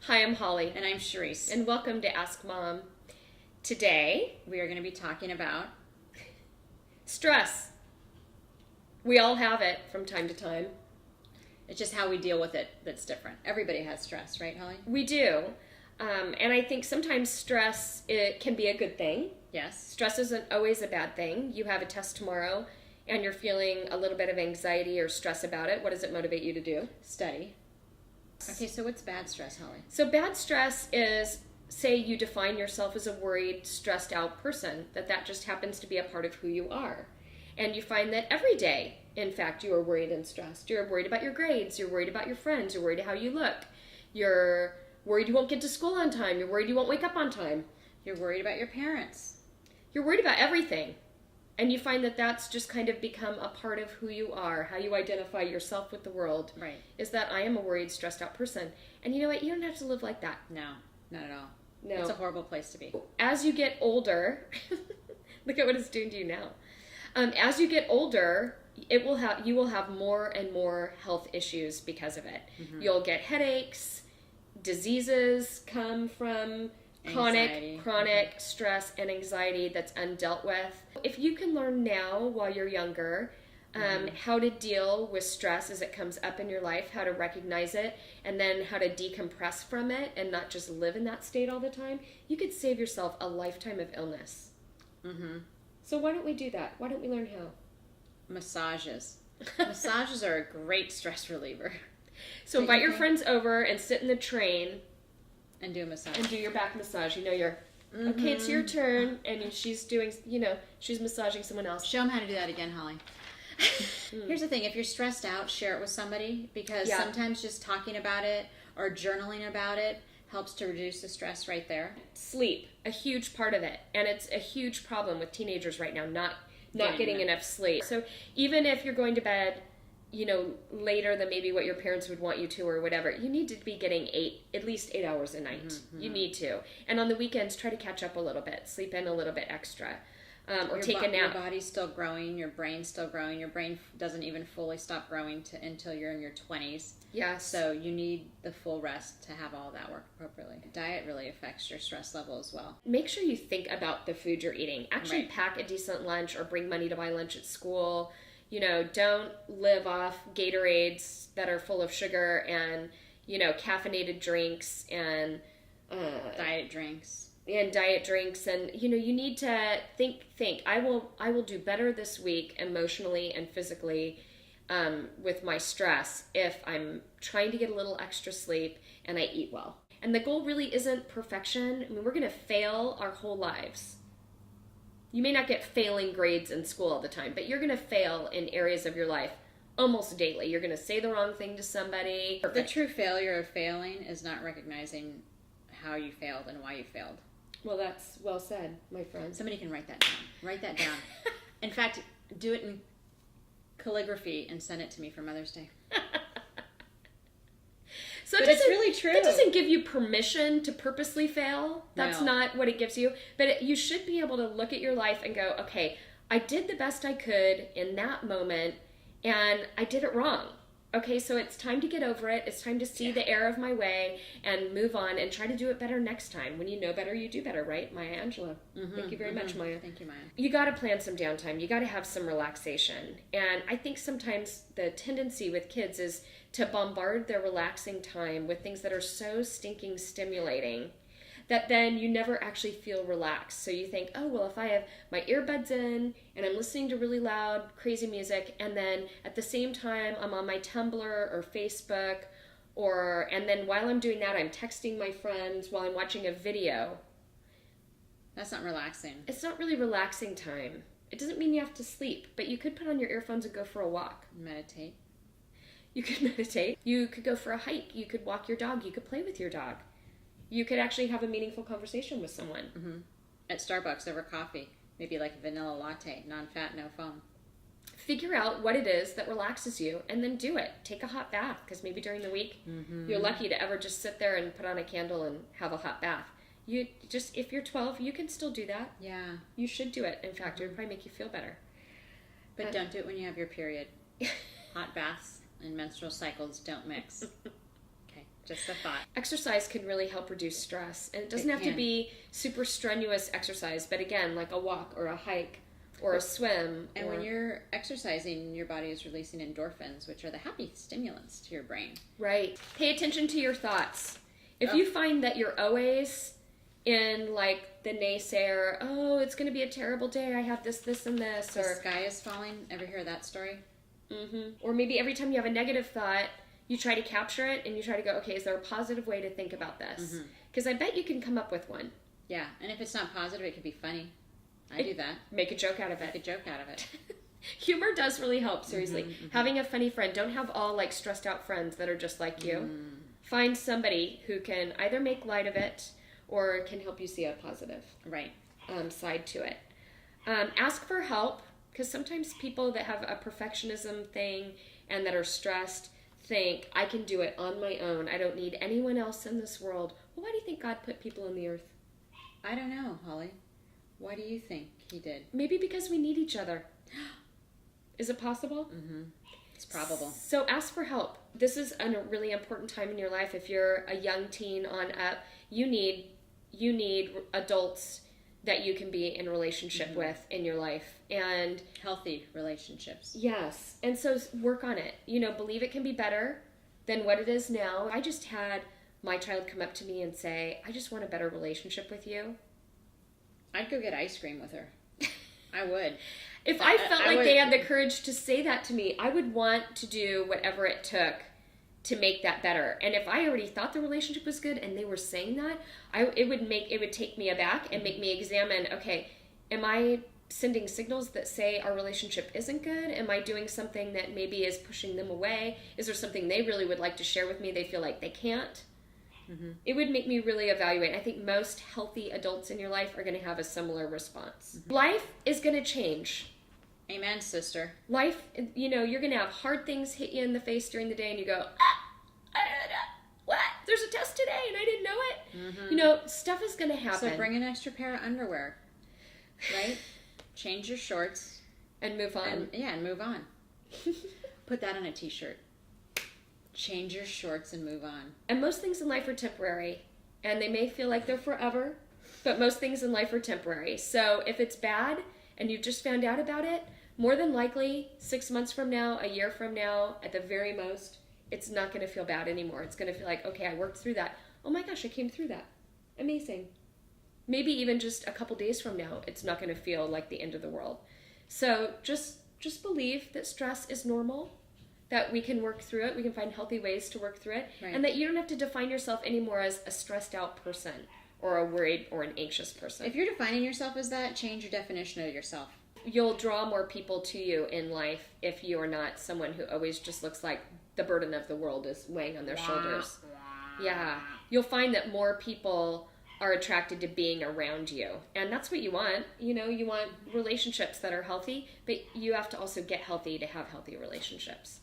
Hi, I'm Holly. And I'm Charisse. And welcome to Ask Mom. Today, we are going to be talking about stress. We all have it from time to time. It's just how we deal with it that's different. Everybody has stress, right, Holly? We do. And I think sometimes stress, it can be a good thing. Yes. Stress isn't always a bad thing. You have a test tomorrow and you're feeling a little bit of anxiety or stress about it. What does it motivate you to do? Study. Okay, so what's bad stress, Holly? So bad stress is, say you define yourself as a worried, stressed out person, that just happens to be a part of who you are. And you find that every day, in fact, you are worried and stressed. You're worried about your grades, you're worried about your friends, you're worried how you look, you're worried you won't get to school on time, you're worried you won't wake up on time. You're worried about your parents. You're worried about everything. And you find that that's just kind of become a part of who you are, how you identify yourself with the world. Right. Is that I am a worried, stressed out person. And you know what? You don't have to live like that. No, not at all. No. It's a horrible place to be. As you get older, look at what it's doing to you now. As you get older, you will have more and more health issues because of it. Mm-hmm. You'll get headaches, diseases come from chronic mm-hmm. stress and anxiety that's undealt with. If you can learn now while you're younger how to deal with stress as it comes up in your life, how to recognize it, and then how to decompress from it and not just live in that state all the time, you could save yourself a lifetime of illness. Mm-hmm. So why don't we do that? Why don't we learn how? Massages. Massages are a great stress reliever. So invite your friends over and sit in the train and do a massage. And do your back massage. You know, you're, mm-hmm. okay, it's your turn. And she's doing, she's massaging someone else. Show them how to do that again, Holly. Here's the thing. If you're stressed out, share it with somebody. Because sometimes just talking about it or journaling about it helps to reduce the stress right there. Sleep, a huge part of it. And it's a huge problem with teenagers right now, not getting enough sleep. So even if you're going to bed later than maybe what your parents would want you to or whatever, you need to be getting at least 8 hours a night. Mm-hmm. You need to. And on the weekends, try to catch up a little bit. Sleep in a little bit extra. Or take a nap. Your body's still growing. Your brain's still growing. Your brain doesn't even fully stop growing until you're in your 20s. Yeah. So you need the full rest to have all that work appropriately. Diet really affects your stress level as well. Make sure you think about the food you're eating. Actually pack a decent lunch or bring money to buy lunch at school. Don't live off Gatorades that are full of sugar and, caffeinated drinks and diet drinks. And diet drinks. And, you need to think, I will do better this week emotionally and physically with my stress if I'm trying to get a little extra sleep and I eat well. And the goal really isn't perfection. I mean, we're going to fail our whole lives. You may not get failing grades in school all the time, but you're going to fail in areas of your life almost daily. You're going to say the wrong thing to somebody. The true failure of failing is not recognizing how you failed and why you failed. Well, that's well said, my friend. Somebody can write that down. Write that down. In fact, do it in calligraphy and send it to me for Mother's Day. So it's really true. It doesn't give you permission to purposely fail. That's not what it gives you. But you should be able to look at your life and go, okay, I did the best I could in that moment, and I did it wrong. Okay, so it's time to get over it. It's time to see the error of my way and move on and try to do it better next time. When you know better, you do better, right? Maya Angelou. Mm-hmm, Thank you very much, Maya. Thank you, Maya. You got to plan some downtime. You got to have some relaxation. And I think sometimes the tendency with kids is to bombard their relaxing time with things that are so stinking stimulating that then you never actually feel relaxed. So you think, oh, well, if I have my earbuds in and I'm listening to really loud, crazy music, and then at the same time I'm on my Tumblr or Facebook, and then while I'm doing that, I'm texting my friends while I'm watching a video. That's not relaxing. It's not really relaxing time. It doesn't mean you have to sleep, but you could put on your earphones and go for a walk. Meditate. You could meditate. You could go for a hike. You could walk your dog. You could play with your dog. You could actually have a meaningful conversation with someone. Mm-hmm. At Starbucks over coffee. Maybe like a vanilla latte, non-fat, no foam. Figure out what it is that relaxes you and then do it. Take a hot bath, because maybe during the week you're lucky to ever just sit there and put on a candle and have a hot bath. If you're 12, you can still do that. Yeah. You should do it. In fact, it would probably make you feel better. But don't do it when you have your period. Hot baths and menstrual cycles don't mix. Okay. Just a thought. Exercise can really help reduce stress. And it doesn't have to be super strenuous exercise, but again, like a walk or a hike or a swim. And when you're exercising, your body is releasing endorphins, which are the happy stimulants to your brain. Right. Pay attention to your thoughts. If you find that you're always in like the naysayer, oh, it's going to be a terrible day, I have this, this, and this. The sky is falling. Ever hear that story? Mm-hmm. Or maybe every time you have a negative thought, you try to capture it and you try to go, okay, is there a positive way to think about this? Because I bet you can come up with one. Yeah, and if it's not positive, it could be funny. I do that. Make a joke out of it. Make a joke out of it. Humor does really help, seriously. Having a funny friend. Don't have all like stressed out friends that are just like you. Find somebody who can either make light of it or can help you see a positive side to it. Ask for help, because sometimes people that have a perfectionism thing and that are stressed think, I can do it on my own. I don't need anyone else in this world. Well, why do you think God put people on the earth? I don't know, Holly. Why do you think he did? Maybe because we need each other. Is it possible? It's probable. So ask for help. This is a really important time in your life. If you're a young teen on up, you need adults that you can be in relationship with in your life, and healthy relationships. Yes. And so work on it. Believe it can be better than what it is now. I just had my child come up to me and say, I just want a better relationship with you. I'd go get ice cream with her. I would. If I felt like they had the courage to say that to me, I would want to do whatever it took to make that better. And if I already thought the relationship was good and they were saying that, it would take me aback and make me examine, okay, am I sending signals that say our relationship isn't good? Am I doing something that maybe is pushing them away? Is there something they really would like to share with me they feel like they can't? It would make me really evaluate. I think most healthy adults in your life are going to have a similar response. Life is going to change. Amen, sister. Life, you're going to have hard things hit you in the face during the day and you go, what? There's a test today and I didn't know it. Stuff is going to happen. So bring an extra pair of underwear, right? Change your shorts. And move on. And move on. Put that on a t-shirt. Change your shorts and move on. And most things in life are temporary, and they may feel like they're forever, but most things in life are temporary. So if it's bad and you've just found out about it, more than likely 6 months from now, a year from now, at the very most, it's not going to feel bad anymore. It's going to feel like, okay, I worked through that. Oh my gosh, I came through that. Amazing. Maybe even just a couple days from now, it's not going to feel like the end of the world. So just believe that stress is normal, that we can work through it, we can find healthy ways to work through it, and that you don't have to define yourself anymore as a stressed out person or a worried or an anxious person. If you're defining yourself as that, change your definition of yourself. You'll draw more people to you in life if you are not someone who always just looks like the burden of the world is weighing on their shoulders. Yeah. You'll find that more people are attracted to being around you. And that's what you want. You want relationships that are healthy, but you have to also get healthy to have healthy relationships.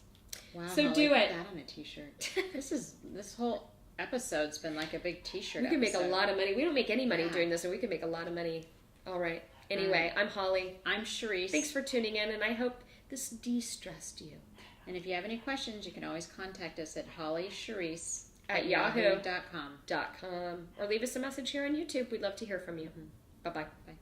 Wow, so Holly, do put it. That on a t-shirt. This whole episode's been like a big t-shirt. We can make a lot of money. We don't make any money doing this, and we can make a lot of money. All right. Anyway, I'm Holly. I'm Charisse. Thanks for tuning in, and I hope this de-stressed you. And if you have any questions, you can always contact us at hollycharisse at yahoo.com. Or leave us a message here on YouTube. We'd love to hear from you. Bye-bye. Bye.